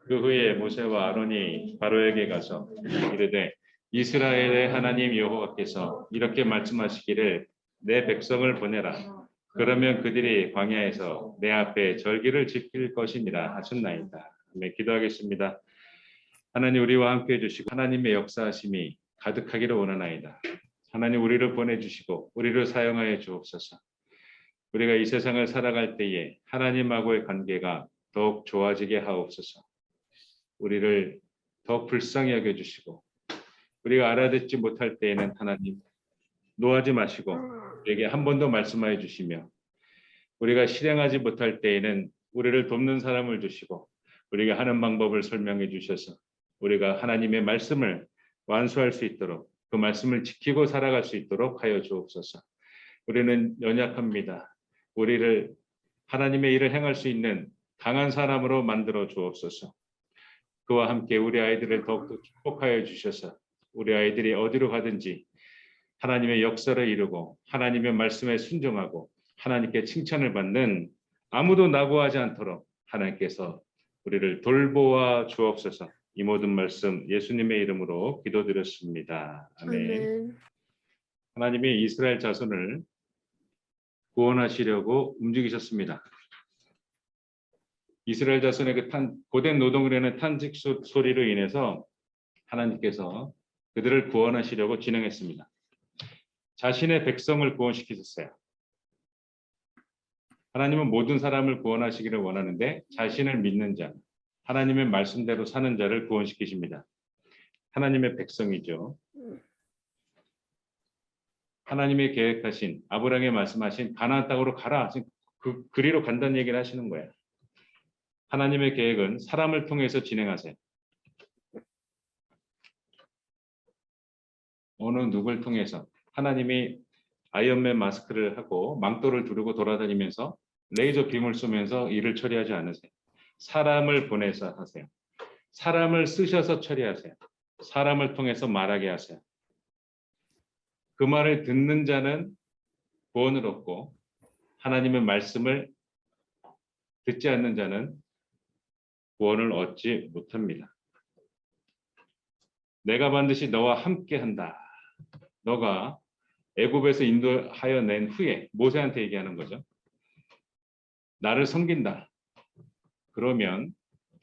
그 후에 모세와 아론이 바로에게 가서 이르되 이스라엘의 하나님 여호와께서 이렇게 말씀하시기를 내 백성을 보내라. 그러면 그들이 광야에서 내 앞에 절기를 지킬 것이니라 하셨나이다. 네, 기도하겠습니다. 하나님 우리와 함께해 주시고 하나님의 역사하심이 가득하기를 원하나이다. 하나님 우리를 보내주시고 우리를 사용하여 주옵소서. 우리가 이 세상을 살아갈 때에 하나님하고의 관계가 더욱 좋아지게 하옵소서. 우리를 더 불쌍히 여겨주시고 우리가 알아듣지 못할 때에는 하나님 노하지 마시고 우리에게 한 번 더 말씀하여 주시며 우리가 실행하지 못할 때에는 우리를 돕는 사람을 주시고 우리가 하는 방법을 설명해 주셔서 우리가 하나님의 말씀을 완수할 수 있도록 그 말씀을 지키고 살아갈 수 있도록 하여 주옵소서. 우리는 연약합니다. 우리를 하나님의 일을 행할 수 있는 강한 사람으로 만들어 주옵소서. 그와 함께 우리 아이들을 더욱더 축복하여 주셔서 우리 아이들이 어디로 가든지 하나님의 역사를 이루고 하나님의 말씀에 순종하고 하나님께 칭찬을 받는 아무도 낙오하지 않도록 하나님께서 우리를 돌보아 주옵소서. 이 모든 말씀 예수님의 이름으로 기도드렸습니다. 아멘. 하나님이 이스라엘 자손을 구원하시려고 움직이셨습니다. 이스라엘 자손의 그 고된 노동을 하는 탄식 소리로 인해서 하나님께서 그들을 구원하시려고 진행했습니다. 자신의 백성을 구원시키셨어요. 하나님은 모든 사람을 구원하시기를 원하는데 자신을 믿는 자, 하나님의 말씀대로 사는 자를 구원시키십니다. 하나님의 백성이죠. 하나님의 계획하신 아브라함에게 말씀하신 가나안 땅으로 가라. 그리로 간다는 얘기를 하시는 거예요. 하나님의 계획은 사람을 통해서 진행하세요. 어느 누굴 통해서 하나님이 아이언맨 마스크를 하고 망토를 두르고 돌아다니면서 레이저 빔을 쏘면서 일을 처리하지 않으세요. 사람을 보내서 하세요. 사람을 쓰셔서 처리하세요. 사람을 통해서 말하게 하세요. 그 말을 듣는 자는 구원을 얻고 하나님의 말씀을 듣지 않는 자는 구원을 얻지 못합니다. 내가 반드시 너와 함께한다. 너가 애굽에서 인도하여 낸 후에 모세한테 얘기하는 거죠. 나를 섬긴다. 그러면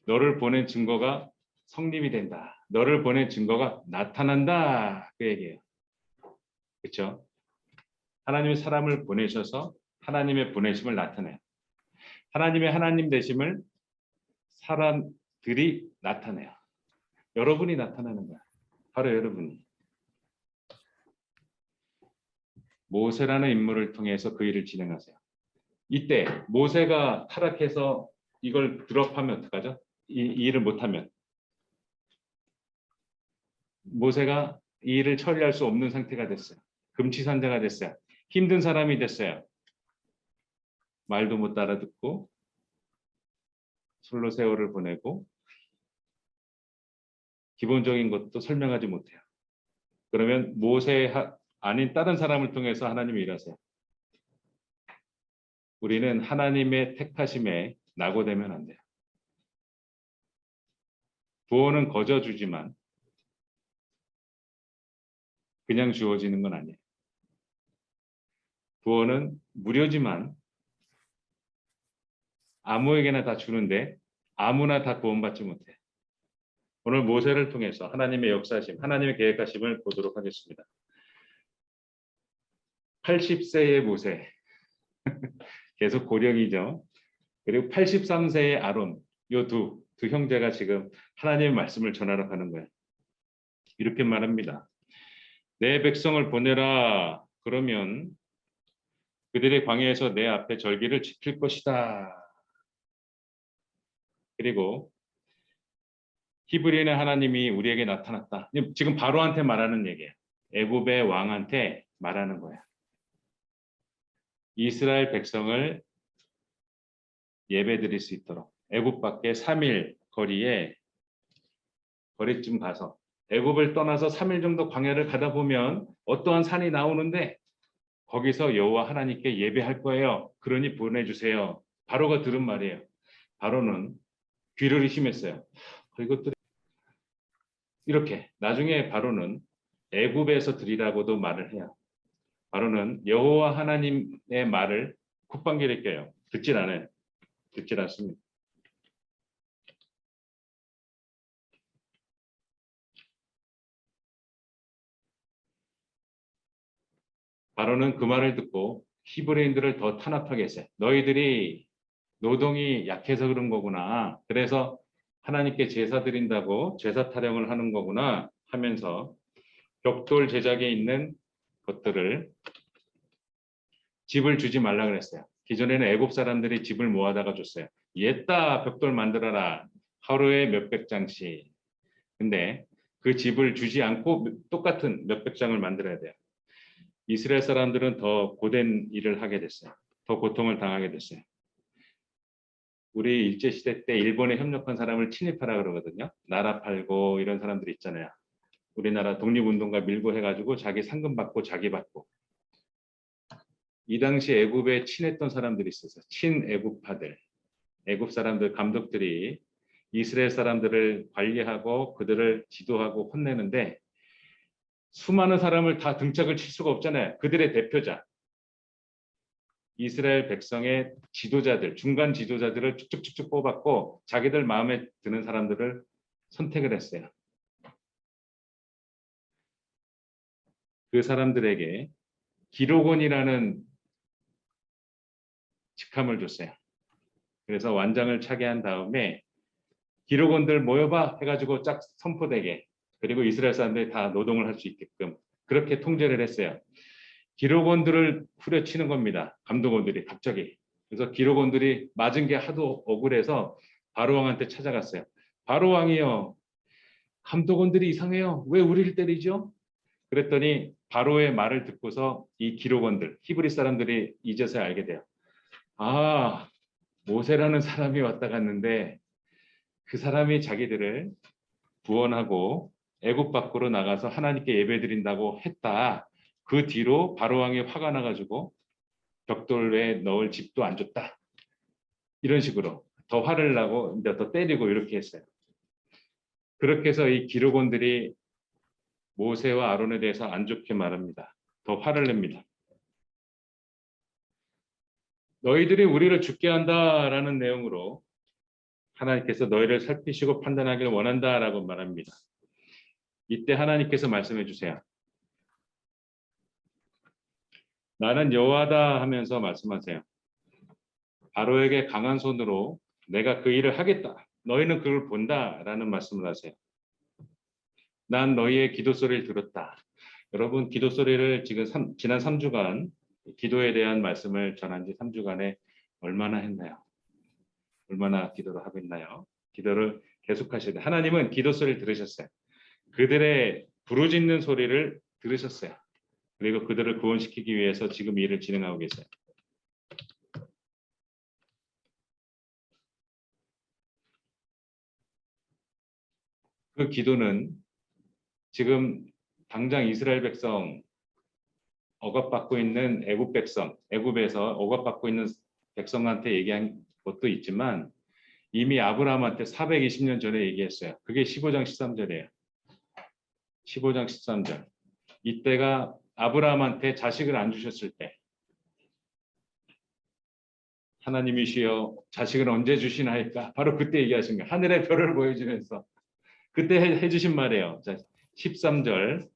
너를 보낸 증거가 성립이 된다. 너를 보낸 증거가 나타난다. 그 얘기예요. 그렇죠? 하나님이 사람을 보내셔서 하나님의 보내심을 나타내요. 하나님의 하나님 되심을 사람들이 나타내요. 여러분이 나타나는 거야. 바로 여러분이. 모세라는 인물을 통해서 그 일을 진행하세요. 이때 모세가 타락해서 이걸 드롭하면 어떡하죠? 이 일을 못하면. 모세가 이 일을 처리할 수 없는 상태가 됐어요. 금치산자가 됐어요. 힘든 사람이 됐어요. 말도 못 알아듣고 솔로 세월을 보내고 기본적인 것도 설명하지 못해요. 그러면 모세 아닌 다른 사람을 통해서 하나님이 일하세요. 우리는 하나님의 택하심에 낙오되면 안 돼요. 구원은 거저 주지만 그냥 주어지는 건 아니에요. 구원은 무료지만 아무에게나 다 주는데 아무나 다 구원받지 못해요. 오늘 모세를 통해서 하나님의 역사심, 하나님의 계획하심을 보도록 하겠습니다. 80세의 모세, 계속 고령이죠. 그리고 83세의 아론, 이 두 형제가 지금 하나님의 말씀을 전하러 가는 거예요. 이렇게 말합니다. 내 백성을 보내라. 그러면 그들의 광야에서 내 앞에 절기를 지킬 것이다. 그리고 히브리인의 하나님이 우리에게 나타났다. 지금 바로한테 말하는 얘기예요. 애굽의 왕한테 말하는 거야. 이스라엘 백성을 예배드릴 수 있도록 애굽 밖에 3일 거리쯤 가서 애굽을 떠나서 3일 정도 광야를 가다 보면 어떠한 산이 나오는데 거기서 여호와 하나님께 예배할 거예요. 그러니 보내주세요. 바로가 들은 말이에요. 바로는 귀를 의심했어요. 이것들이 이렇게 나중에 바로는 애굽에서 드리라고도 말을 해요. 바로는 여호와 하나님의 말을 콧방귀를 껴요. 듣질 않아요. 듣질 않습니다. 바로는 그 말을 듣고 히브리인들을 더 탄압하게 했어요. 너희들이 노동이 약해서 그런 거구나. 그래서 하나님께 제사 드린다고 제사 타령을 하는 거구나 하면서 벽돌 제작에 있는 것들을 집을 주지 말라 그랬어요. 기존에는 애굽 사람들이 집을 모아다가 줬어요. 옛다 벽돌 만들어라. 하루에 몇백 장씩. 근데 그 집을 주지 않고 똑같은 몇백 장을 만들어야 돼요. 이스라엘 사람들은 더 고된 일을 하게 됐어요. 더 고통을 당하게 됐어요. 우리 일제시대 때 일본에 협력한 사람을 친일파라 그러거든요. 나라 팔고 이런 사람들 있잖아요. 우리나라 독립운동가 밀고 해가지고 자기 상금 받고 자기 받고. 이 당시 애굽에 친했던 사람들이 있었어요. 친애굽파들. 애굽 사람들 감독들이 이스라엘 사람들을 관리하고 그들을 지도하고 혼내는데 수많은 사람을 다 등짝을 칠 수가 없잖아요. 그들의 대표자. 이스라엘 백성의 지도자들, 중간 지도자들을 쭉쭉쭉쭉 뽑았고 자기들 마음에 드는 사람들을 선택을 했어요. 그 사람들에게 기록원이라는 직함을 줬어요. 그래서 완장을 차게 한 다음에 기록원들 모여봐 해가지고 쫙 선포되게 그리고 이스라엘 사람들이 다 노동을 할 수 있게끔 그렇게 통제를 했어요. 기록원들을 후려치는 겁니다. 감독원들이 갑자기. 그래서 기록원들이 맞은 게 하도 억울해서 바로왕한테 찾아갔어요. 바로왕이요. 감독원들이 이상해요. 왜 우리를 때리죠? 그랬더니 바로의 말을 듣고서 이 기록원들, 히브리 사람들이 이제서야 알게 돼요. 아, 모세라는 사람이 왔다 갔는데 그 사람이 자기들을 구원하고 애굽 밖으로 나가서 하나님께 예배드린다고 했다. 그 뒤로 바로왕이 화가 나가지고 벽돌에 넣을 집도 안 줬다. 이런 식으로 더 화를 나고 이제 더 때리고 이렇게 했어요. 그렇게 해서 이 기록원들이 모세와 아론에 대해서 안 좋게 말합니다. 더 화를 냅니다. 너희들이 우리를 죽게 한다라는 내용으로 하나님께서 너희를 살피시고 판단하기를 원한다라고 말합니다. 이때 하나님께서 말씀해 주세요. 나는 여호와다 하면서 말씀하세요. 바로에게 강한 손으로 내가 그 일을 하겠다. 너희는 그걸 본다라는 말씀을 하세요. 난 너희의 기도 소리를 들었다. 여러분 기도 소리를 지금 지난 3주간 기도에 대한 말씀을 전한 지 3주간에 얼마나 했나요? 얼마나 기도를 하고 있나요? 기도를 계속하셔야 돼요. 하나님은 기도 소리를 들으셨어요. 그들의 부르짖는 소리를 들으셨어요. 그리고 그들을 구원시키기 위해서 지금 일을 진행하고 계세요. 그 기도는 지금 당장 이스라엘 백성 억압받고 있는 애굽 백성, 애굽에서 억압받고 있는 백성한테 얘기한 것도 있지만 이미 아브라함한테 420년 전에 얘기했어요. 그게 15장 13절이에요. 15장 13절. 이때가 아브라함한테 자식을 안 주셨을 때 하나님이시여 자식을 언제 주시나이까? 바로 그때 얘기하신 거예요. 하늘의 별을 보여주면서 그때 해주신 말이에요. 자, 13절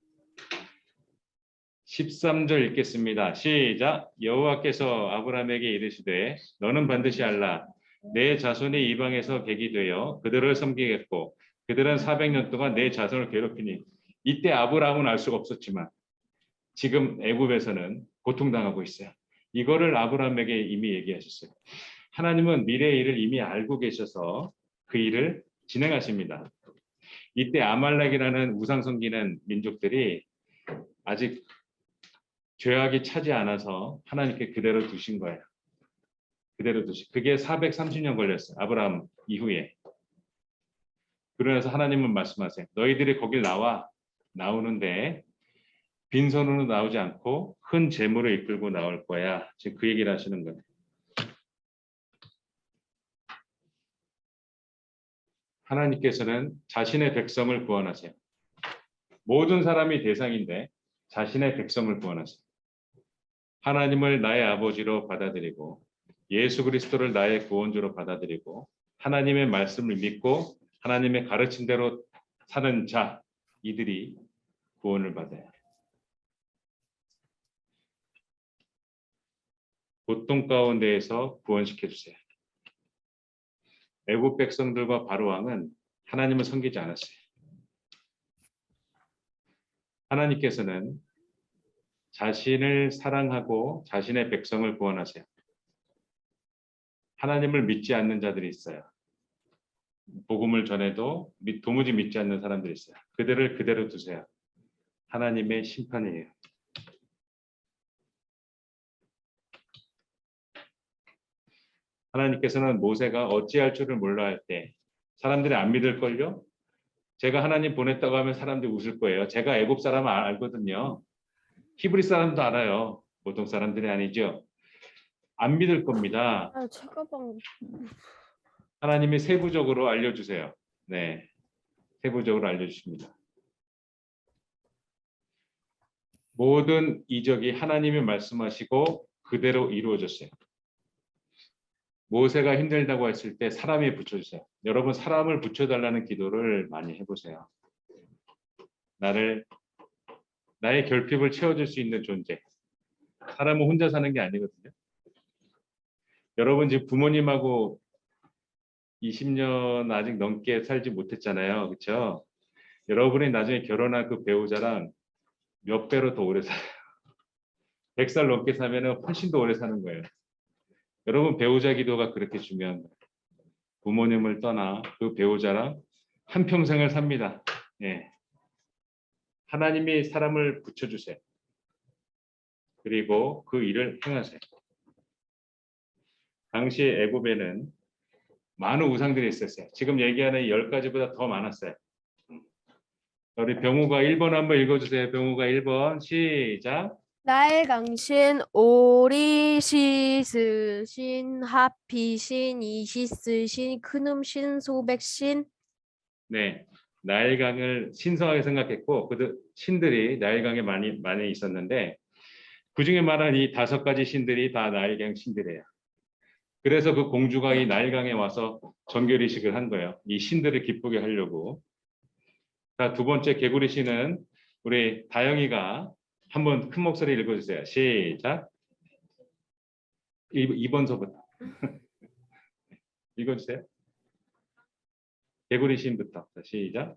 13절 읽겠습니다. 시작. 여호와께서 아브라함에게 이르시되 너는 반드시 알라. 내 자손이 이방에서 객이 되어 그들을 섬기겠고 그들은 400년 동안 내 자손을 괴롭히니 이때 아브라함은 알 수가 없었지만 지금 애굽에서는 고통당하고 있어요. 이거를 아브라함에게 이미 얘기하셨어요. 하나님은 미래의 일을 이미 알고 계셔서 그 일을 진행하십니다. 이때 아말렉이라는 우상 섬기는 민족들이 아직 죄악이 차지 않아서 하나님께 그대로 두신 거예요. 그대로 두신. 그게 430년 걸렸어요. 아브라함 이후에. 그러면서 하나님은 말씀하세요. 너희들이 거길 나오는데 빈손으로 나오지 않고 큰 재물을 이끌고 나올 거야. 지금 그 얘기를 하시는 거예요. 하나님께서는 자신의 백성을 구원하세요. 모든 사람이 대상인데 자신의 백성을 구원하세요. 하나님을 나의 아버지로 받아들이고 예수 그리스도를 나의 구원주로 받아들이고 하나님의 말씀을 믿고 하나님의 가르친 대로 사는 자, 이들이 구원을 받아요. 고통 가운데에서 구원시켜 주세요. 애국 백성들과 바로 왕은 하나님을 섬기지 않았어요. 하나님께서는 자신을 사랑하고 자신의 백성을 구원하세요. 하나님을 믿지 않는 자들이 있어요. 복음을 전해도 도무지 믿지 않는 사람들이 있어요. 그들을 그대로 두세요. 하나님의 심판이에요. 하나님께서는 모세가 어찌할 줄을 몰라 할 때 사람들이 안 믿을걸요? 제가 하나님 보냈다고 하면 사람들이 웃을 거예요. 제가 애굽 사람은 알거든요. 히브리 사람도 알아요. 보통 사람들이 아니죠. 안 믿을 겁니다. 아, 책가방. 하나님이 세부적으로 알려주세요. 네, 세부적으로 알려주십니다. 모든 이적이 하나님이 말씀하시고 그대로 이루어졌어요. 모세가 힘들다고 했을 때 사람이 붙여주세요. 여러분 사람을 붙여달라는 기도를 많이 해보세요. 나의 결핍을 채워줄 수 있는 존재. 사람은 혼자 사는 게 아니거든요. 여러분 지금 부모님하고 20년 아직 넘게 살지 못했잖아요. 그렇죠? 여러분이 나중에 결혼할 그 배우자랑 몇 배로 더 오래 살아요. 100살 넘게 사면 훨씬 더 오래 사는 거예요. 여러분 배우자 기도가 그렇게 중요한 거예요. 부모님을 떠나 그 배우자랑 한평생을 삽니다. 예. 하나님이 사람을 붙여주세요. 그리고 그 일을 행하세요. 당시 애굽에는 많은 우상들이 있었어요. 지금 얘기하는 10가지보다 더 많았어요. 우리 병우가 1번 한번 읽어주세요. 병우가 1번 시작. 나의 강신, 오리시스신, 하피신, 이시스신, 큰음신, 소백신. 네, 나일강을 신성하게 생각했고 그 신들이 나일강에 많이 있었는데 그 중에 말한 이 5가지 신들이 다 나일강 신들이에요. 그래서 그 공주가 이 나일강에 와서 정결이식을 한 거예요. 이 신들을 기쁘게 하려고. 자, 두 번째 개구리 신은 우리 다영이가 한번 큰 목소리 읽어주세요. 시작. 2번서부터 읽어주세요. 개구리 신부터. 자, 시작.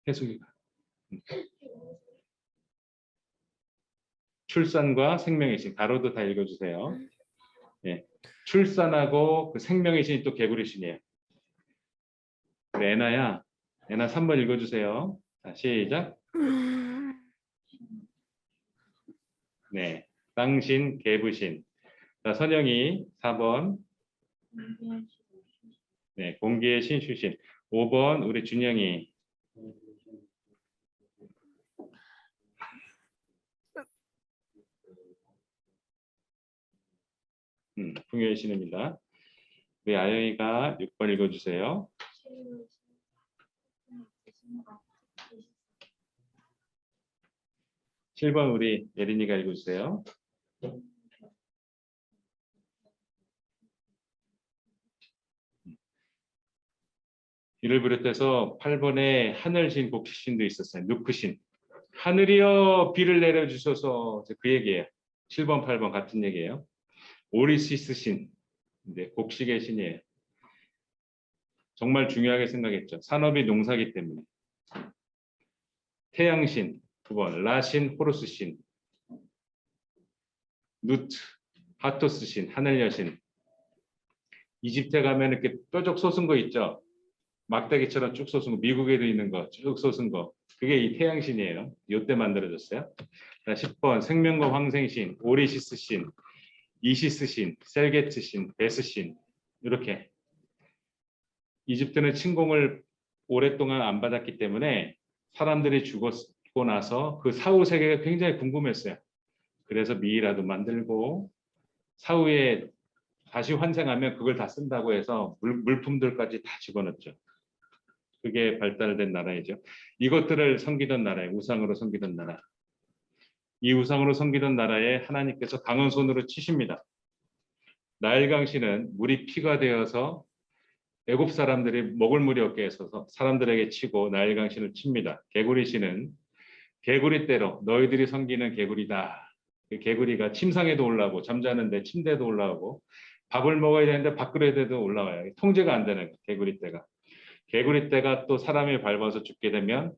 해수기가. 출산과 생명의 신. 가로도 다 읽어주세요. 예. 출산하고 그 생명의 신이 또 개구리 신이에요. 그래, 애나야. 애나 3번 읽어주세요. 자, 시작. 네. 땅신, 개부신. 자, 선영이 4번. 네, 공기의 신수신. 5번 우리 준영이. 풍요의 신입니다. 우리 아영이가 6번 읽어주세요. 7번 우리 예린이가 읽어주세요. 이를 비롯해서 8번에 하늘신, 복신도 있었어요. 누크신. 하늘이여 비를 내려주셔서 그 얘기예요. 7번, 8번 같은 얘기예요. 오리시스 신. 네, 곡식의 신이에요. 정말 중요하게 생각했죠. 산업이 농사기 때문에. 태양신 9번, 라신, 호루스신, 누트, 하토스신, 하늘여신. 이집트에 가면 이렇게 뾰족 솟은 거 있죠. 막대기처럼 쭉 솟은 거, 미국에도 있는 거 쭉 솟은 거. 그게 이 태양신이에요. 이때 만들어졌어요. 10번 생명과 황생신, 오리시스신, 이시스신, 셀게트신, 베스신. 이렇게 이집트는 침공을 오랫동안 안 받았기 때문에 사람들이 죽고 나서 그 사후 세계가 굉장히 궁금했어요. 그래서 미이라도 만들고 사후에 다시 환생하면 그걸 다 쓴다고 해서 물품들까지 다 집어넣죠. 그게 발달된 나라이죠. 이것들을 섬기던 나라에 우상으로 섬기던 나라. 이 우상으로 섬기던 나라에 하나님께서 강한 손으로 치십니다. 나일강씨는 물이 피가 되어서 애굽 사람들이 먹을 물이 없게 해서 사람들에게 치고 나일강씨를 칩니다. 개구리씨는 개구리대로 너희들이 섬기는 개구리다. 그 개구리가 침상에도 올라오고 잠자는데 침대도 올라오고 밥을 먹어야 되는데 밥그릇에도 올라와요. 통제가 안 되는 개구리떼가. 개구리떼가 또 사람이 밟아서 죽게 되면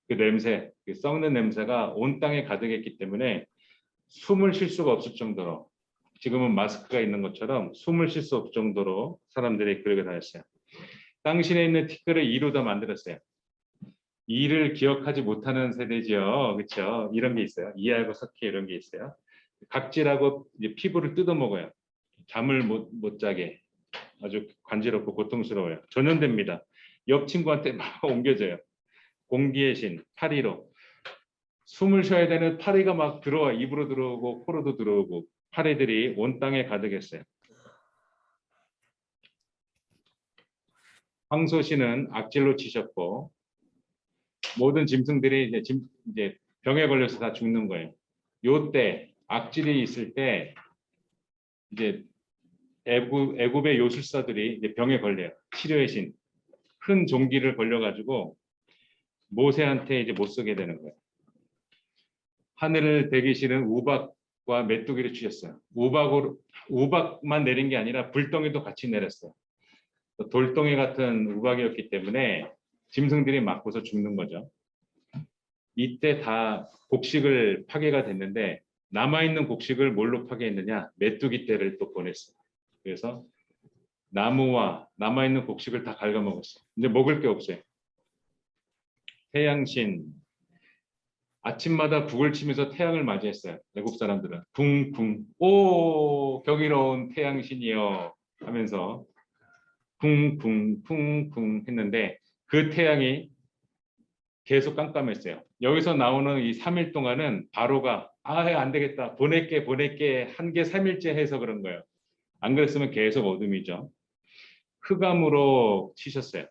그 냄새, 그 썩는 냄새가 온 땅에 가득했기 때문에 숨을 쉴 수가 없을 정도로 지금은 마스크가 있는 것처럼 숨을 쉴 수 없을 정도로 사람들이 그러게 다녔어요. 당신에 있는 티끌을 이로 다 만들었어요. 이를 기억하지 못하는 세대지요. 그렇죠? 이런 게 있어요. 이하고 석회 이런 게 있어요. 각질하고 이제 피부를 뜯어 먹어요. 잠을 못 자게 아주 간지럽고 고통스러워요. 전염됩니다. 옆 친구한테 막 옮겨져요. 공기의 신, 파리로. 숨을 쉬어야 되는 파리가 막 들어와. 입으로 들어오고 코로도 들어오고 파리들이 온 땅에 가득했어요. 황소신은 악질로 치셨고 모든 짐승들이 이제 병에 걸려서 다 죽는 거예요. 요때 악질이 있을 때 이제 애굽의 요술사들이 이제 병에 걸려요. 치료의 신. 큰 종기를 걸려가지고 모세한테 이제 못 쓰게 되는 거예요. 하늘을 대기실은 우박과 메뚜기를 주셨어요. 우박만 내린 게 아니라 불덩이도 같이 내렸어요. 돌덩이 같은 우박이었기 때문에 짐승들이 맞고서 죽는 거죠. 이때 다 곡식을 파괴가 됐는데 남아있는 곡식을 뭘로 파괴했느냐? 메뚜기 떼를 또 보냈어요. 그래서 나무와 남아있는 곡식을 다 갉아먹었어요. 이제 먹을 게 없어요. 태양신, 아침마다 북을 치면서 태양을 맞이했어요. 외국 사람들은 쿵쿵 오 경이로운 태양신이여 하면서 쿵쿵 쿵쿵 했는데 그 태양이 계속 깜깜했어요. 여기서 나오는 이 3일 동안은 바로가 안 되겠다. 보낼게 한 게 3일째 해서 그런 거예요. 안 그랬으면 계속 어둠이죠. 흑암으로 치셨어요.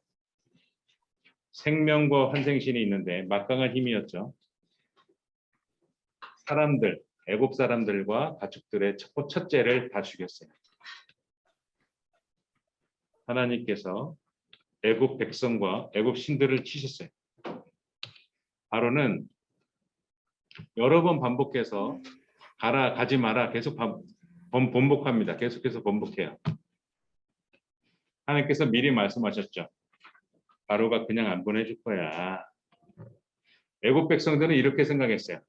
생명과 환생신이 있는데 막강한 힘이었죠. 사람들, 애굽 사람들과 가축들의 첫째를 다 죽였어요. 하나님께서 애굽 백성과 애굽 신들을 치셨어요. 바로는 여러 번 반복해서 가라 가지 마라 계속 번복합니다. 계속해서 번복해요. 하나님께서 미리 말씀하셨죠. 바로가 그냥 안 보내줄 거야. 애굽 백성들은 이렇게 생각했어요.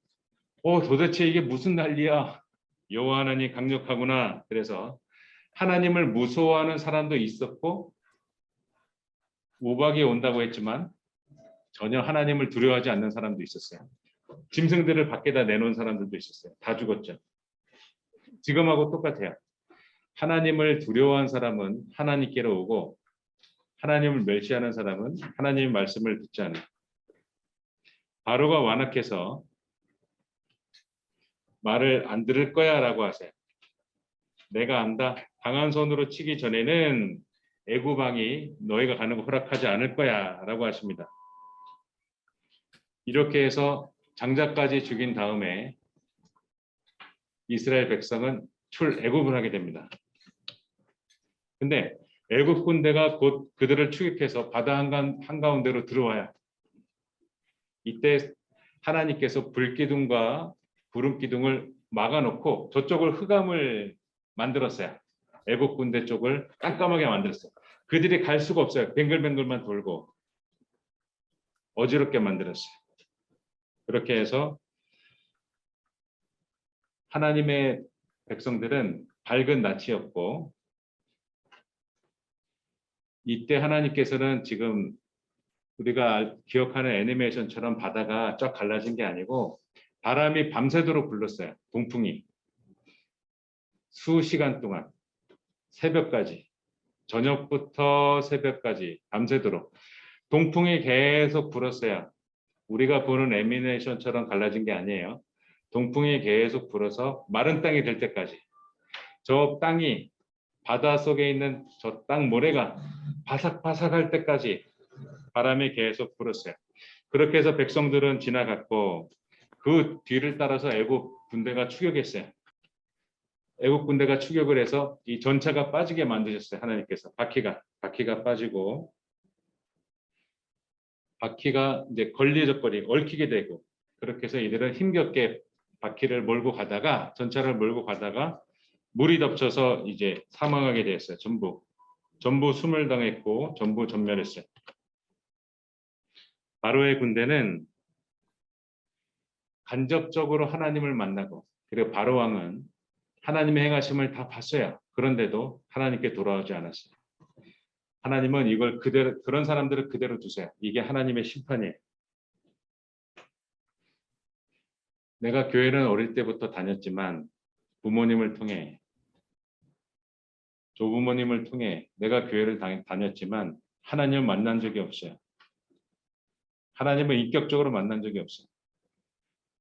도대체 이게 무슨 난리야. 여호와 하나님 강력하구나. 그래서 하나님을 무서워하는 사람도 있었고 우박이 온다고 했지만 전혀 하나님을 두려워하지 않는 사람도 있었어요. 짐승들을 밖에다 내놓은 사람들도 있었어요. 다 죽었죠. 지금하고 똑같아요. 하나님을 두려워한 사람은 하나님께로 오고 하나님을 멸시하는 사람은 하나님의 말씀을 듣지 않아요. 바로가 완악해서 말을 안 들을 거야 라고 하세요. 내가 안다. 강한 손으로 치기 전에는 애굽 왕이 너희가 가는 거 허락하지 않을 거야 라고 하십니다. 이렇게 해서 장자까지 죽인 다음에 이스라엘 백성은 출애굽을 하게 됩니다. 근데 애굽 군대가 곧 그들을 추격해서 바다 한가운데로 들어와요. 이때 하나님께서 불기둥과 구름기둥을 막아놓고 저쪽을 흑암을 만들었어요. 애굽 군대 쪽을 깜깜하게 만들었어요. 그들이 갈 수가 없어요. 뱅글뱅글만 돌고 어지럽게 만들었어요. 그렇게 해서 하나님의 백성들은 밝은 낯이었고 이때 하나님께서는 지금 우리가 기억하는 애니메이션처럼 바다가 쫙 갈라진 게 아니고 바람이 밤새도록 불렀어요. 동풍이 수시간 동안 새벽까지 저녁부터 새벽까지 밤새도록 동풍이 계속 불었어요. 우리가 보는 애니메이션처럼 갈라진 게 아니에요. 동풍이 계속 불어서 마른 땅이 될 때까지 저 땅이 바다 속에 있는 저 땅 모래가 바삭바삭할 때까지 바람이 계속 불었어요. 그렇게 해서 백성들은 지나갔고 그 뒤를 따라서 애굽 군대가 추격했어요. 애국 군대가 추격을 해서 이 전차가 빠지게 만드셨어요. 하나님께서 바퀴가 빠지고 바퀴가 이제 걸리적거리 얽히게 되고 그렇게 해서 이들은 힘겹게 바퀴를 몰고 가다가 전차를 몰고 가다가 물이 덮쳐서 이제 사망하게 되었어요. 전부 숨을 당했고 전부 전멸했어요. 바로의 군대는 간접적으로 하나님을 만나고 그리고 바로 왕은 하나님의 행하심을 다 봤어요. 그런데도 하나님께 돌아오지 않았어요. 하나님은 이걸 그대로 그런 사람들을 그대로 두세요. 이게 하나님의 심판이에요. 내가 교회는 어릴 때부터 다녔지만 부모님을 통해 조부모님을 통해 내가 교회를 다녔지만 하나님을 만난 적이 없어요. 하나님을 인격적으로 만난 적이 없어요.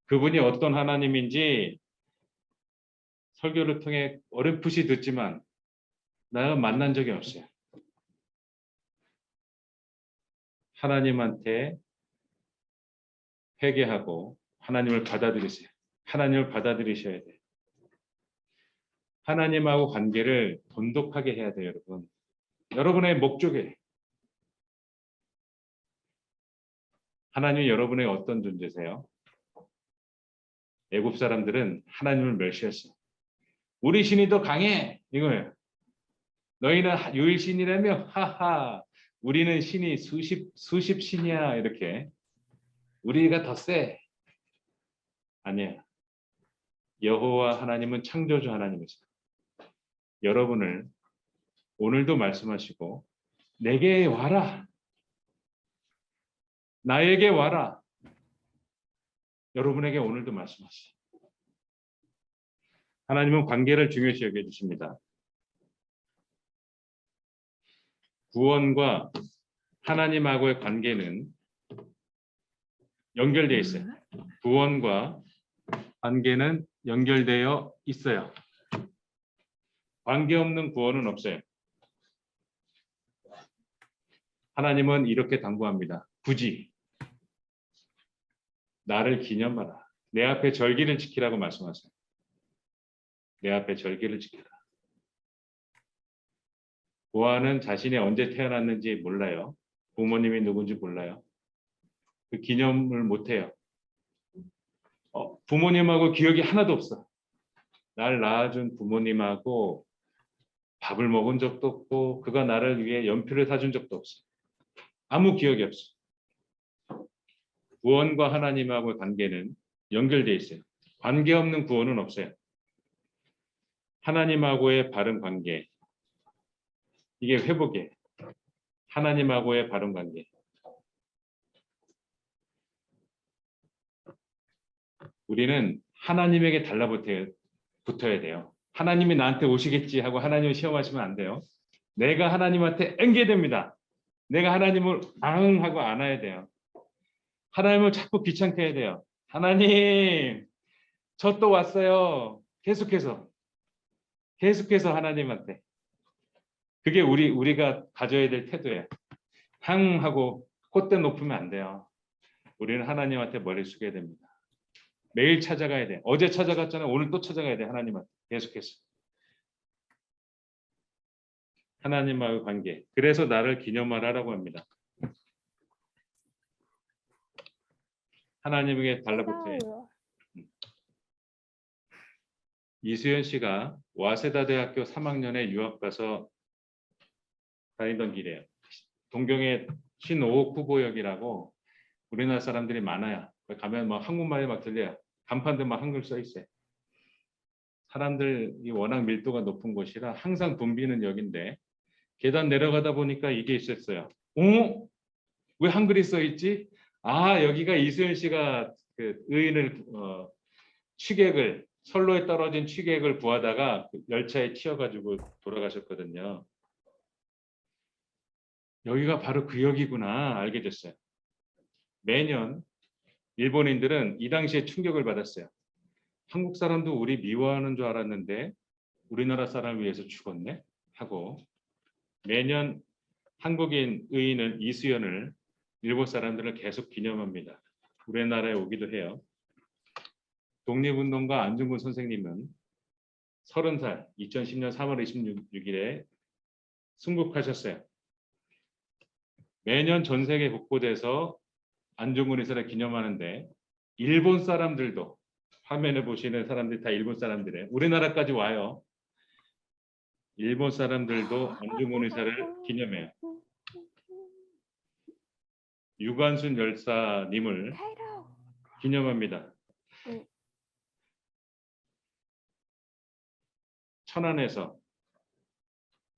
그분이 어떤 하나님인지 설교를 통해 어렴풋이 듣지만 내가 만난 적이 없어요. 하나님한테 회개하고 하나님을 받아들이세요. 하나님을 받아들이셔야 돼요. 하나님하고 관계를 돈독하게 해야 돼요, 여러분. 여러분의 목적에 하나님이 여러분의 어떤 존재세요? 애굽 사람들은 하나님을 멸시했어요. 우리 신이 더 강해 이거예요. 너희는 유일신이라며 하하. 우리는 신이 수십 신이야 이렇게. 우리가 더 세. 아니에요. 여호와 하나님은 창조주 하나님이세요. 여러분을 오늘도 말씀하시고 내게 와라. 나에게 와라. 여러분에게 오늘도 말씀하시죠. 하나님은 관계를 중요시 여겨주십니다. 구원과 하나님하고의 관계는 연결되어 있어요. 구원과 관계는 연결되어 있어요. 관계없는 구원은 없어요. 하나님은 이렇게 당부합니다. 굳이 나를 기념하라. 내 앞에 절기를 지키라고 말씀하세요. 내 앞에 절기를 지켜라. 보아는 자신이 언제 태어났는지 몰라요. 부모님이 누군지 몰라요. 그 기념을 못해요. 부모님하고 기억이 하나도 없어. 날 낳아준 부모님하고 밥을 먹은 적도 없고 그가 나를 위해 연필을 사준 적도 없어. 아무 기억이 없어. 구원과 하나님하고의 관계는 연결되어 있어요. 관계없는 구원은 없어요. 하나님하고의 바른 관계. 이게 회복이에요. 하나님하고의 바른 관계. 우리는 하나님에게 달라붙어야 돼요. 하나님이 나한테 오시겠지 하고 하나님을 시험하시면 안 돼요. 내가 하나님한테 연계됩니다. 내가 하나님을 하고 안아야 돼요. 하나님을 자꾸 귀찮게 해야 돼요. 하나님, 저 또 왔어요. 계속해서 하나님한테. 그게 우리가 가져야 될 태도예요. 하고 콧대 높으면 안 돼요. 우리는 하나님한테 머리 숙여야 됩니다. 매일 찾아가야 돼. 어제 찾아갔잖아요. 오늘 또 찾아가야 돼. 하나님한테 계속해서. 하나님과의 관계. 그래서 나를 기념하라고 합니다. 하나님에게 달라붙어야 해요. 이수연 씨가 와세다 대학교 3학년에 유학 가서 다니던 길이에요. 동경에 신오옥 후보역이라고 우리나라 사람들이 많아요. 가면 막 한국말이 막 들려요. 간판도 막 한글 써 있어요. 사람들이 워낙 밀도가 높은 곳이라 항상 붐비는 역인데 계단 내려가다 보니까 이게 있었어요. 왜 한글이 써 있지? 아, 여기가 이수연 씨가 그 의인을 취객을 선로에 떨어진 취객을 구하다가 열차에 튀어가지고 돌아가셨거든요. 여기가 바로 그 역이구나 알게 됐어요. 매년 일본인들은 이 당시에 충격을 받았어요. 한국 사람도 우리 미워하는 줄 알았는데 우리나라 사람을 위해서 죽었네. 하고 매년 한국인 의인은 이수연을 일본 사람들은 계속 기념합니다. 우리나라에 오기도 해요. 독립운동가 안중근 선생님은 30살 2010년 3월 26일에 순국하셨어요. 매년 전 세계 곳곳에서 안중근 의사를 기념하는데 일본 사람들도 화면에 보시는 사람들이 다 일본 사람들이에요. 우리나라까지 와요. 일본 사람들도 안중근 의사를 기념해요. 유관순 열사님을 기념합니다. 천안에서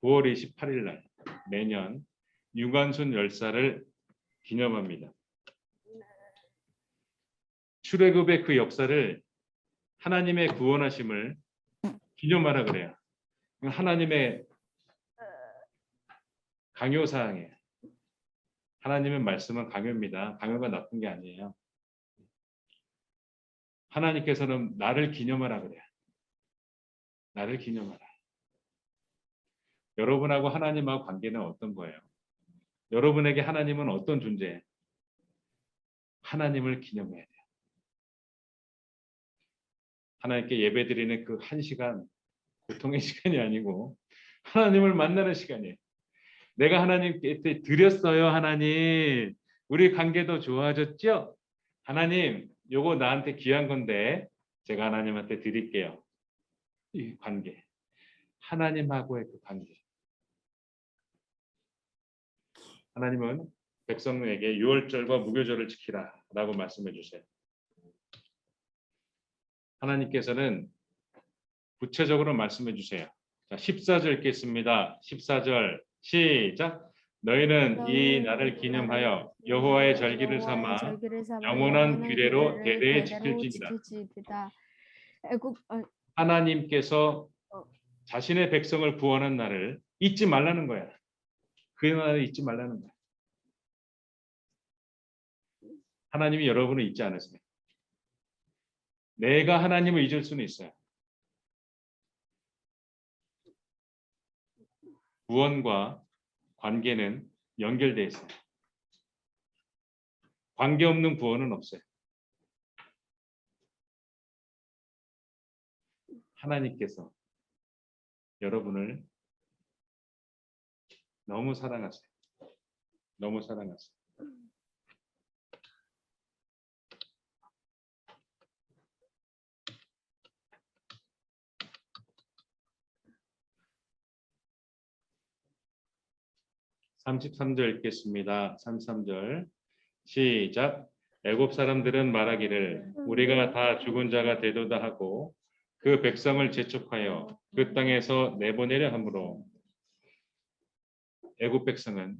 9월 28일 날 매년 유관순 열사를 기념합니다. 출애굽의 그 역사를 하나님의 구원하심을 기념하라 그래요. 하나님의 강요사항이에요. 하나님의 말씀은 강요입니다. 강요가 나쁜 게 아니에요. 하나님께서는 나를 기념하라 그래요. 나를 기념하라. 여러분하고 하나님하고 관계는 어떤 거예요? 여러분에게 하나님은 어떤 존재예요? 하나님을 기념해야 돼요. 하나님께 예배드리는 그 1시간 보통의 시간이 아니고 하나님을 만나는 시간이에요. 내가 하나님께 드렸어요. 하나님 우리 관계도 좋아졌죠? 하나님 요거 나한테 귀한 건데 제가 하나님한테 드릴게요. 이 관계 하나님하고의 그 관계. 하나님은 백성에게 유월절과 무교절을 지키라 라고 말씀해 주세요. 하나님께서는 구체적으로 말씀해 주세요. 자, 14절 읽겠습니다. 14절 시작. 너희는 이 날을 기념하여 여호와의 절기를 삼아 영원한 규례로 대대에 지킬지니라. 하나님께서 자신의 백성을 구원한 날을 잊지 말라는 거야. 그 날을 잊지 말라는 거야. 하나님이 여러분을 잊지 않으세요. 내가 하나님을 잊을 수는 있어요. 구원과 관계는 연결되어 있어요. 관계없는 구원은 없어요. 하나님께서 여러분을 너무 사랑하세요. 너무 사랑하세요. (33절) 읽겠습니다. 33절 시작. 애굽 사람들은 말하기를 우리가 다 죽은 자가 되도다 하고 그 백성을 재촉하여 그 땅에서 내보내려 하므로 애굽 백성은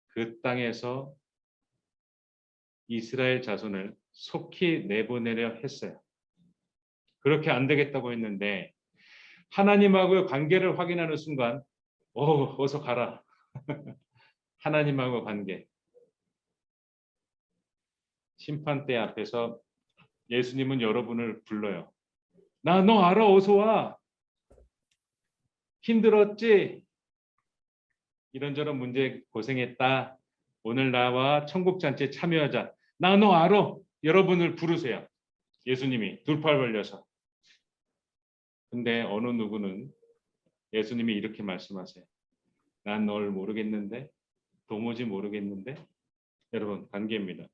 그 땅에서 이스라엘 자손을 속히 내보내려 했어요. 그렇게 안 되겠다고 했는데 하나님하고의 관계를 확인하는 순간 어서 가라. 하나님하고 관계. 심판대 앞에서 예수님은 여러분을 불러요. 나 너 알아. 어서 와. 힘들었지? 이런저런 문제 고생했다. 오늘 나와 천국잔치에 참여하자. 나 너 알아. 여러분을 부르세요. 예수님이 두 팔 벌려서. 근데 어느 누구는 예수님이 이렇게 말씀하세요. 난 널 모르겠는데, 도무지 모르겠는데. 여러분, 관계입니다.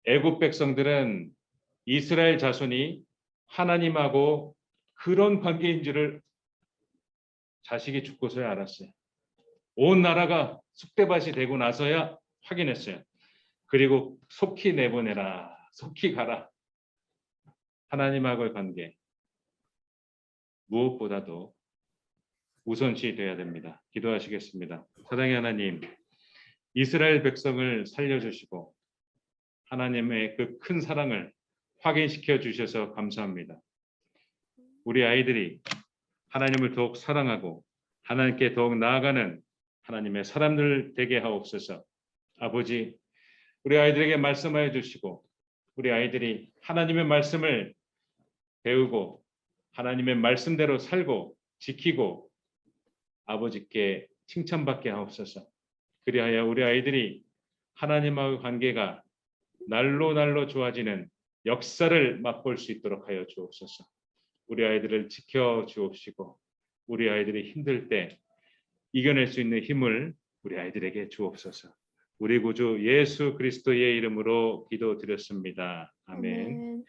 애굽 백성들은 이스라엘 자손이 하나님하고 그런 관계인 줄을 자식이 죽고서야 알았어요. 온 나라가 쑥대밭이 되고 나서야 확인했어요. 그리고 속히 내보내라. 속히 가라. 하나님하고의 관계. 무엇보다도 우선시 되어야 됩니다. 기도하시겠습니다. 사랑의 하나님, 이스라엘 백성을 살려주시고 하나님의 그 큰 사랑을 확인시켜 주셔서 감사합니다. 우리 아이들이 하나님을 더욱 사랑하고 하나님께 더욱 나아가는 하나님의 사람들 되게 하옵소서. 아버지, 우리 아이들에게 말씀하여 주시고 우리 아이들이 하나님의 말씀을 배우고 하나님의 말씀대로 살고 지키고 아버지께 칭찬받게 하옵소서. 그리하여 우리 아이들이 하나님과의 관계가 날로 날로 좋아지는 역사를 맛볼 수 있도록 하여 주옵소서. 우리 아이들을 지켜 주옵시고 우리 아이들이 힘들 때 이겨낼 수 있는 힘을 우리 아이들에게 주옵소서. 우리 구주 예수 그리스도의 이름으로 기도드렸습니다. 아멘. 아멘.